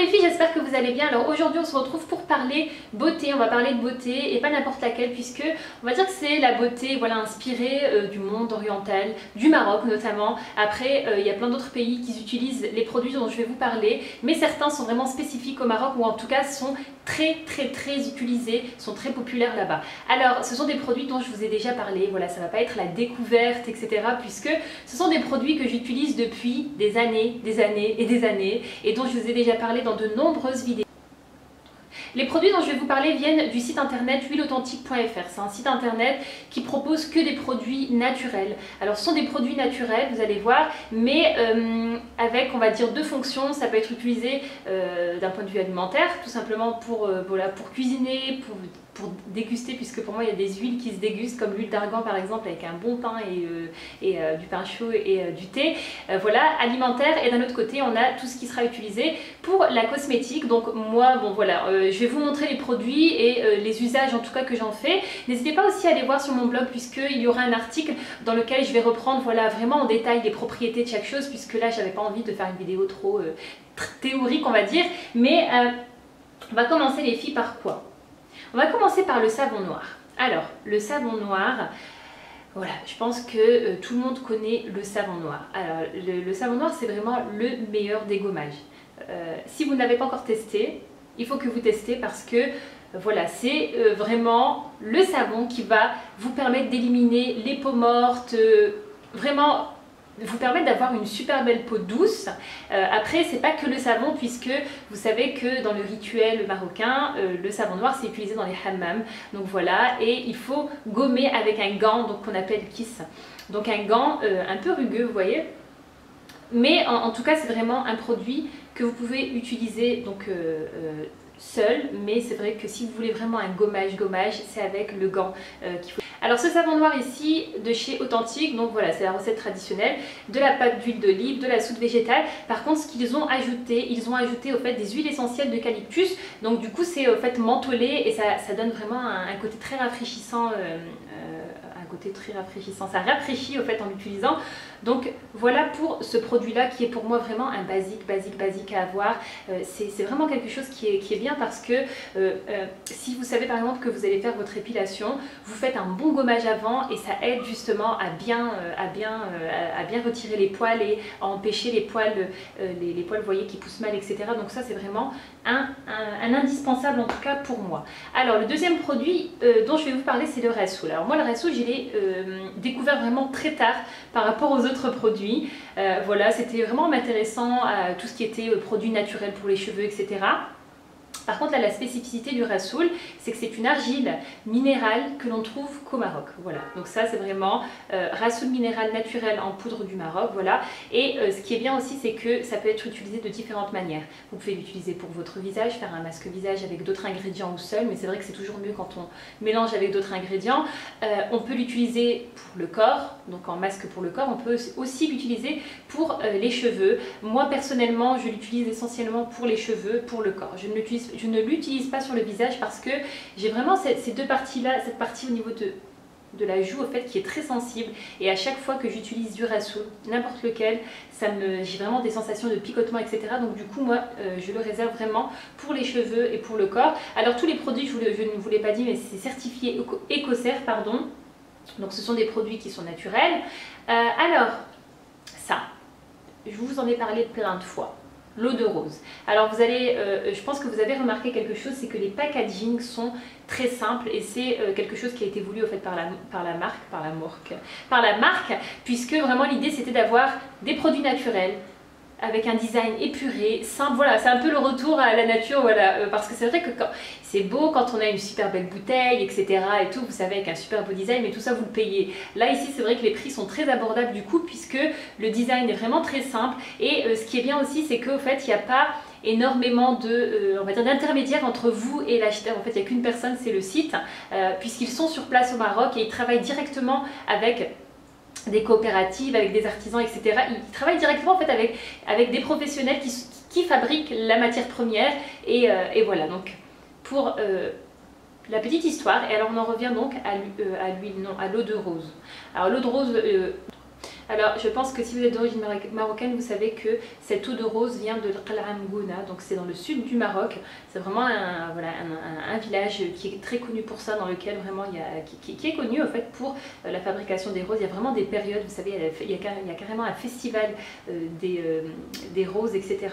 les filles, j'espère que vous allez bien. Alors aujourd'hui on se retrouve pour parler beauté, on va parler de beauté et pas n'importe laquelle puisque on va dire que c'est la beauté voilà, inspirée du monde oriental, du Maroc notamment. Après il y a plein d'autres pays qui utilisent les produits dont je vais vous parler, mais certains sont vraiment spécifiques au Maroc ou en tout cas sont très utilisés, sont très populaires là-bas. Alors ce sont des produits dont je vous ai déjà parlé, voilà, ça va pas être la découverte etc. puisque ce sont des produits que j'utilise depuis des années et dont je vous ai déjà parlé dans de nombreuses vidéos. Les produits dont je vais vous parler viennent du site internet huileauthentique.fr. C'est un site internet qui propose que des produits naturels. Alors ce sont des produits naturels, vous allez voir, mais avec on va dire deux fonctions. Ça peut être utilisé d'un point de vue alimentaire, tout simplement pour cuisiner, pour déguster, puisque pour moi il y a des huiles qui se dégustent, comme l'huile d'argan par exemple, avec un bon pain et du pain chaud et du thé. Voilà, alimentaire, et d'un autre côté on a tout ce qui sera utilisé pour la cosmétique. Donc moi, bon voilà, je vais vous montrer les produits et les usages en tout cas que j'en fais. N'hésitez pas aussi à aller voir sur mon blog, puisqu'il y aura un article dans lequel je vais reprendre voilà, vraiment en détail les propriétés de chaque chose, puisque là j'avais pas envie de faire une vidéo trop théorique on va dire. Mais on va commencer les filles par quoi? On va commencer par le savon noir. Alors, le savon noir, voilà, je pense que tout le monde connaît le savon noir. Alors, le savon noir, c'est vraiment le meilleur dégommage. Si vous n'avez pas encore testé, il faut que vous testez parce que voilà, c'est vraiment le savon qui va vous permettre d'éliminer les peaux mortes, vraiment vous permettre d'avoir une super belle peau douce. Après, c'est pas que le savon, puisque vous savez que dans le rituel marocain, le savon noir c'est utilisé dans les hammams. Donc voilà, et il faut gommer avec un gant, donc qu'on appelle kiss. Donc un gant un peu rugueux, vous voyez. Mais en tout cas, c'est vraiment un produit que vous pouvez utiliser donc seul, mais c'est vrai que si vous voulez vraiment un gommage, c'est avec le gant qu'il faut. Alors ce savon noir ici de chez Authentique, donc voilà, c'est la recette traditionnelle, de la pâte d'huile d'olive, de la soude végétale. Par contre, ce qu'ils ont ajouté, au fait des huiles essentielles d'eucalyptus. Donc du coup c'est au fait mentholé et ça donne vraiment un côté très rafraîchissant. Ça rafraîchit au fait en l'utilisant. Donc voilà pour ce produit là qui est pour moi vraiment un basique à avoir. C'est vraiment quelque chose qui est bien parce que si vous savez par exemple que vous allez faire votre épilation, vous faites un bon gommage avant et ça aide justement à bien retirer les poils et à empêcher les poils, vous voyez, qui poussent mal, etc. Donc ça c'est vraiment un indispensable en tout cas pour moi. Alors le deuxième produit dont je vais vous parler, c'est le Rassoul. Alors moi le Rassoul, je l'ai découvert vraiment très tard par rapport aux autres produits. Voilà, c'était vraiment intéressant à tout ce qui était produits naturels pour les cheveux, etc. Par contre, là, la spécificité du Rassoul, c'est que c'est une argile minérale que l'on trouve qu'au Maroc. Voilà, donc ça, c'est vraiment Rassoul minéral naturel en poudre du Maroc. Voilà, et ce qui est bien aussi, c'est que ça peut être utilisé de différentes manières. Vous pouvez l'utiliser pour votre visage, faire un masque visage avec d'autres ingrédients ou seul, mais c'est vrai que c'est toujours mieux quand on mélange avec d'autres ingrédients. On peut l'utiliser pour le corps, donc en masque pour le corps. On peut aussi l'utiliser pour les cheveux. Moi, personnellement, je l'utilise essentiellement pour les cheveux, pour le corps. Je ne l'utilise pas sur le visage parce que j'ai vraiment ces deux parties-là, cette partie au niveau de la joue au fait qui est très sensible, et à chaque fois que j'utilise du Rassoul, n'importe lequel, j'ai vraiment des sensations de picotement, etc. Donc du coup moi je le réserve vraiment pour les cheveux et pour le corps. Alors tous les produits, je ne vous l'ai pas dit, mais c'est certifié Écocert, pardon. Donc ce sont des produits qui sont naturels. Alors ça, je vous en ai parlé plein de fois. L'eau de rose. Alors vous allez, je pense que vous avez remarqué quelque chose, c'est que les packaging sont très simples et c'est quelque chose qui a été voulu au fait par la marque, puisque vraiment l'idée c'était d'avoir des produits naturels avec un design épuré, simple. Voilà, c'est un peu le retour à la nature, voilà, parce que c'est vrai que c'est beau quand on a une super belle bouteille, etc. et tout, vous savez, avec un super beau design, mais tout ça vous le payez. Là ici c'est vrai que les prix sont très abordables du coup, puisque le design est vraiment très simple, et ce qui est bien aussi c'est qu'au fait il n'y a pas énormément on va dire d'intermédiaires entre vous et l'acheteur. En fait il n'y a qu'une personne, c'est le site, puisqu'ils sont sur place au Maroc et ils travaillent directement avec des coopératives, avec des artisans, etc. Ils travaillent directement en fait avec des professionnels qui fabriquent la matière première, et voilà, donc pour la petite histoire. Et alors on en revient donc à l'eau de rose. Alors l'eau de rose, Alors, je pense que si vous êtes d'origine marocaine, vous savez que cette eau de rose vient de Qala Mgouna, donc c'est dans le sud du Maroc. C'est vraiment voilà, un village qui est très connu pour ça, dans lequel vraiment qui est connu en fait pour la fabrication des roses. Il y a vraiment des périodes, vous savez, il y a carrément un festival des roses, etc.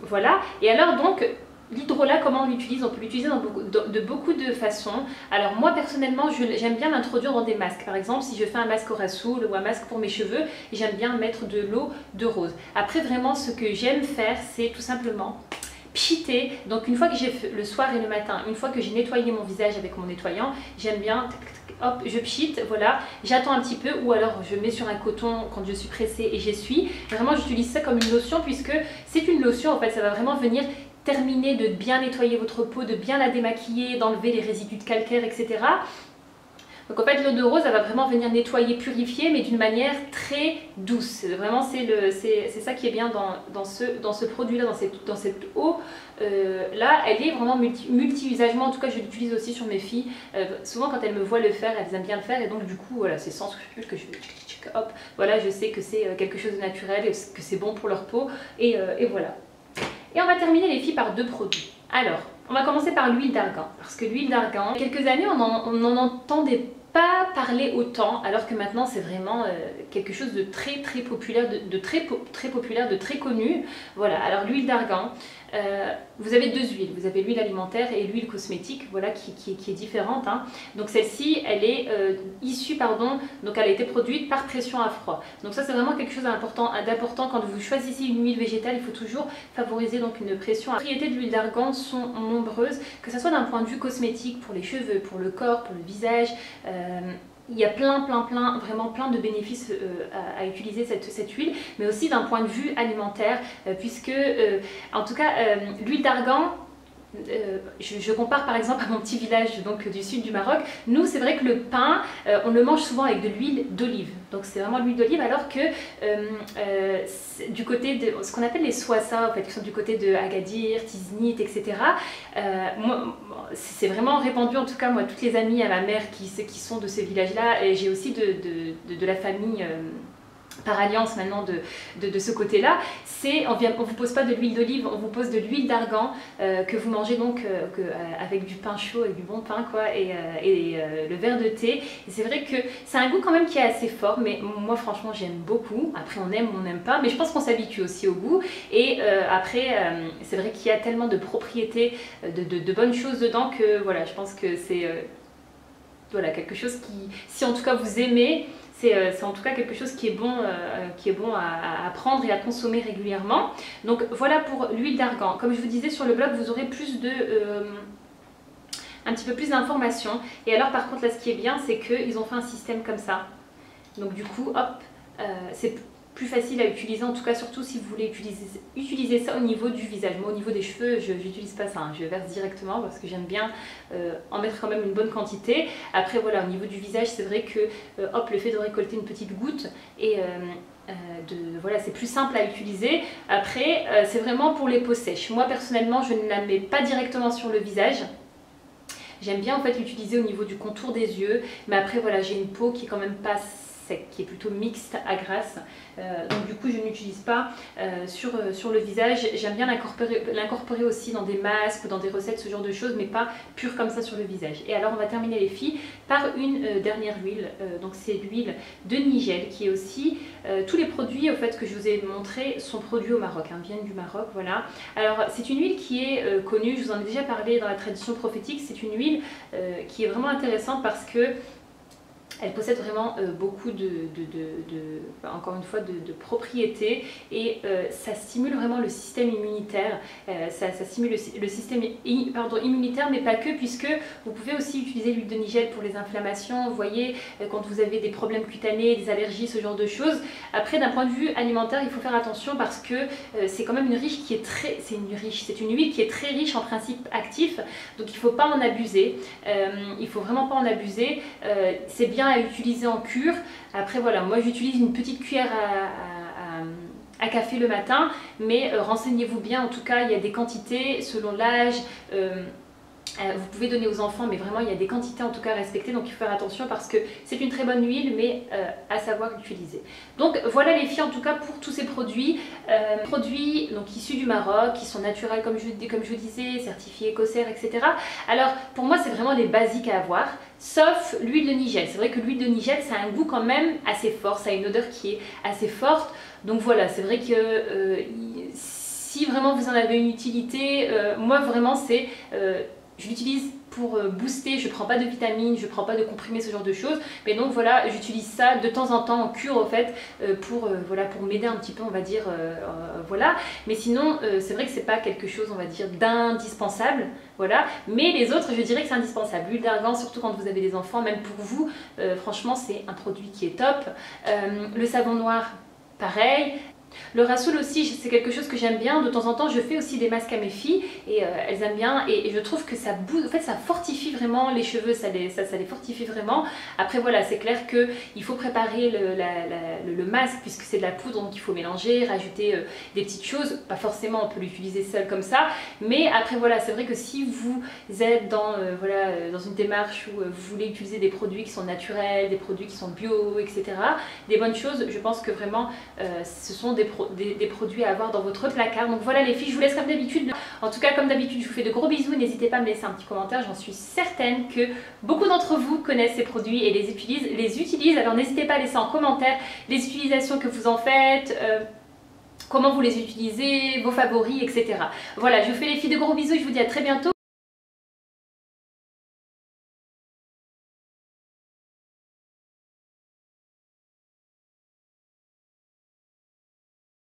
Voilà. Et alors donc, l'hydrolat, comment on l'utilise? On peut l'utiliser de beaucoup de façons. Alors moi personnellement, j'aime bien l'introduire dans des masques. Par exemple, si je fais un masque au rassoul ou un masque pour mes cheveux, j'aime bien mettre de l'eau de rose. Après vraiment, ce que j'aime faire, c'est tout simplement pchiter. Donc une fois que j'ai fait le soir et le matin, une fois que j'ai nettoyé mon visage avec mon nettoyant, j'aime bien... Hop, je pchite, voilà, j'attends un petit peu ou alors je mets sur un coton quand je suis pressée et j'essuie. Vraiment, j'utilise ça comme une lotion puisque c'est une lotion, en fait, ça va vraiment venir terminer de bien nettoyer votre peau, de bien la démaquiller, d'enlever les résidus de calcaire, etc. Donc en fait, l'eau de rose, elle va vraiment venir nettoyer, purifier, mais d'une manière très douce. Vraiment, c'est ça qui est bien dans ce produit-là, dans cette eau. Là, elle est vraiment multi-usage. Moi, en tout cas, je l'utilise aussi sur mes filles. Souvent, quand elles me voient le faire, elles aiment bien le faire. Et donc, du coup, voilà, c'est sans scrupule que je... Hop, voilà, je sais que c'est quelque chose de naturel, et que c'est bon pour leur peau. Et voilà. Et on va terminer les filles par deux produits. Alors, on va commencer par l'huile d'argan. Parce que l'huile d'argan, il y a quelques années, on n'en entendait pas parler autant, alors que maintenant c'est vraiment quelque chose de très populaire, de très populaire, de très connu. Voilà, alors l'huile d'argan, vous avez deux huiles, vous avez l'huile alimentaire et l'huile cosmétique, voilà, qui est différente. Hein. Donc celle-ci, elle est issue, pardon, donc elle a été produite par pression à froid. Donc ça c'est vraiment quelque chose d'important quand vous choisissez une huile végétale, il faut toujours favoriser donc une pression. Les propriétés de l'huile d'argan sont nombreuses, que ce soit d'un point de vue cosmétique, pour les cheveux, pour le corps, pour le visage. Il y a vraiment plein de bénéfices à utiliser cette huile, mais aussi d'un point de vue alimentaire, puisque en tout cas l'huile d'argan, je compare par exemple à mon petit village donc, du sud du Maroc. Nous, c'est vrai que le pain, on le mange souvent avec de l'huile d'olive. Donc c'est vraiment l'huile d'olive, alors que du côté de ce qu'on appelle les Souassa, en fait, qui sont du côté de Agadir, Tiznit, etc. C'est vraiment répandu, en tout cas moi, toutes les amies à ma mère qui sont de ces villages-là, et j'ai aussi de la famille... par alliance maintenant de ce côté-là, on ne vous pose pas de l'huile d'olive, on vous pose de l'huile d'argan que vous mangez donc avec du pain chaud, avec du bon pain quoi, et le verre de thé. Et c'est vrai que c'est un goût quand même qui est assez fort, mais moi franchement j'aime beaucoup. Après on aime ou on n'aime pas, mais je pense qu'on s'habitue aussi au goût. Et après c'est vrai qu'il y a tellement de propriétés, de bonnes choses dedans que voilà, je pense que c'est voilà, quelque chose qui, si en tout cas vous aimez, c'est en tout cas quelque chose qui est bon à prendre et à consommer régulièrement. Donc voilà pour l'huile d'argan. Comme je vous disais sur le blog, vous aurez un petit peu plus d'informations. Et alors par contre là ce qui est bien, c'est qu'ils ont fait un système comme ça. Donc du coup, hop, c'est plus facile à utiliser, en tout cas surtout si vous voulez utiliser ça au niveau du visage. Moi au niveau des cheveux, je n'utilise pas ça, hein. Je verse directement parce que j'aime bien en mettre quand même une bonne quantité. Après voilà, au niveau du visage, c'est vrai que hop, le fait de récolter une petite goutte et voilà, c'est plus simple à utiliser. Après, c'est vraiment pour les peaux sèches. Moi personnellement, je ne la mets pas directement sur le visage. J'aime bien en fait l'utiliser au niveau du contour des yeux, mais après voilà, j'ai une peau qui est quand même pas sec, qui est plutôt mixte à grasse, donc du coup je n'utilise pas sur le visage. J'aime bien l'incorporer aussi dans des masques, dans des recettes, ce genre de choses, mais pas pure comme ça sur le visage. Et alors on va terminer les filles par une dernière huile, donc c'est l'huile de Nigel, qui est aussi, tous les produits au fait que je vous ai montré sont produits au Maroc, hein, viennent du Maroc, voilà. Alors c'est une huile qui est connue, je vous en ai déjà parlé dans la tradition prophétique. C'est une huile qui est vraiment intéressante parce que elle possède vraiment beaucoup encore une fois, de propriétés, et ça stimule vraiment le système immunitaire. Ça stimule le système immunitaire, mais pas que, puisque vous pouvez aussi utiliser l'huile de Nigel pour les inflammations. Vous voyez, quand vous avez des problèmes cutanés, des allergies, ce genre de choses. Après, d'un point de vue alimentaire, il faut faire attention parce que c'est quand même une huile qui est c'est une huile qui est très riche en principes actifs, donc il ne faut pas en abuser. Il ne faut vraiment pas en abuser. C'est bien à utiliser en cure. Après voilà, moi j'utilise une petite cuillère à café le matin, mais renseignez-vous bien. En tout cas, il y a des quantités selon l'âge, Vous pouvez donner aux enfants, mais vraiment il y a des quantités en tout cas respectées, donc il faut faire attention parce que c'est une très bonne huile, mais à savoir l'utiliser. Donc voilà les filles en tout cas pour tous ces produits. Produits donc issus du Maroc, qui sont naturels comme je vous disais, certifiés écossaires, etc. Alors pour moi c'est vraiment les basiques à avoir, sauf l'huile de Nigel. C'est vrai que l'huile de Nigel ça a un goût quand même assez fort, ça a une odeur qui est assez forte. Donc voilà, c'est vrai que si vraiment vous en avez une utilité, moi vraiment c'est... je l'utilise pour booster, je ne prends pas de vitamines, je ne prends pas de comprimés, ce genre de choses. Mais donc voilà, j'utilise ça de temps en temps en cure en fait, voilà, pour m'aider un petit peu, on va dire, voilà. Mais sinon, c'est vrai que c'est pas quelque chose, on va dire, d'indispensable, voilà. Mais les autres, je dirais que c'est indispensable. L'huile d'argan, surtout quand vous avez des enfants, même pour vous, franchement, c'est un produit qui est top. Le savon noir, pareil. Le Rassoul aussi, c'est quelque chose que j'aime bien. De temps en temps, je fais aussi des masques à mes filles et elles aiment bien. Et je trouve que ça booste, en fait, ça fortifie vraiment les cheveux, ça les fortifie vraiment. Après, voilà, c'est clair qu'il faut préparer le masque puisque c'est de la poudre, donc il faut mélanger, rajouter des petites choses. Pas forcément, on peut l'utiliser seul comme ça. Mais après, voilà, c'est vrai que si vous êtes dans, dans une démarche où vous voulez utiliser des produits qui sont naturels, des produits qui sont bio, etc., des bonnes choses, je pense que vraiment, ce sont des produits à avoir dans votre placard. Donc voilà les filles, je vous laisse comme d'habitude. En tout cas comme d'habitude je vous fais de gros bisous, n'hésitez pas à me laisser un petit commentaire, j'en suis certaine que beaucoup d'entre vous connaissent ces produits et les utilisent. Alors n'hésitez pas à laisser en commentaire les utilisations que vous en faites, comment vous les utilisez, vos favoris, etc. Voilà, je vous fais les filles de gros bisous, je vous dis à très bientôt.